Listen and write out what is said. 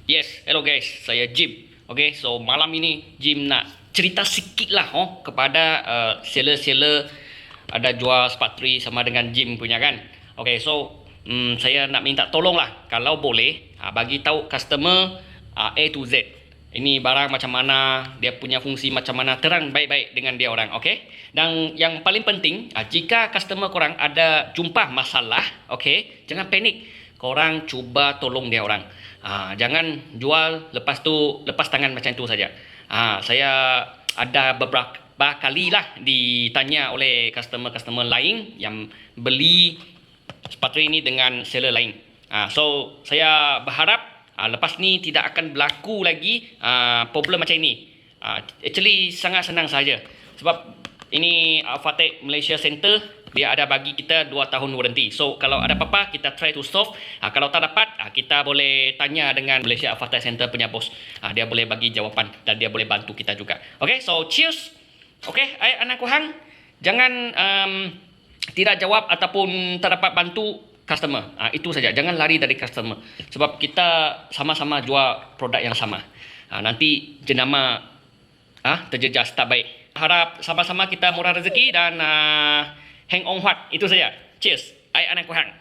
Yes, hello guys, saya Jim. Okay, so malam ini Jim nak cerita sikit lah kepada seller-seller ada jual sepatri sama dengan Jim punya kan. Okay, so saya nak minta tolong lah kalau boleh bagi tahu customer A to Z. Ini barang macam mana, dia punya fungsi macam mana, terang baik-baik dengan dia orang, okay? Dan yang paling penting, jika customer korang ada jumpa masalah, okay, jangan panik. Korang cuba tolong dia orang. Jangan jual lepas tu lepas tangan macam tu saja. Saya ada beberapa kali lah ditanya oleh customer lain yang beli sepatu ini dengan seller lain. So saya berharap lepas ni tidak akan berlaku lagi problem macam ini. Actually sangat senang saja. Sebab ini Fatec Malaysia Center, dia ada bagi kita 2 tahun warranty. So kalau ada apa-apa kita try to solve. Kalau tak dapat kita boleh tanya dengan Malaysia Fatec Center punya bos. Dia boleh bagi jawapan dan dia boleh bantu kita juga. Okay, so cheers. Okay, anak kuhang, jangan tidak jawab ataupun tak dapat bantu customer. Itu saja, jangan lari dari customer. Sebab kita sama-sama jual produk yang sama. Nanti jenama terjejas tak baik. Harap sama-sama kita murah rezeki dan hang on huat. Itu saja. Cheers. Anak kuhang.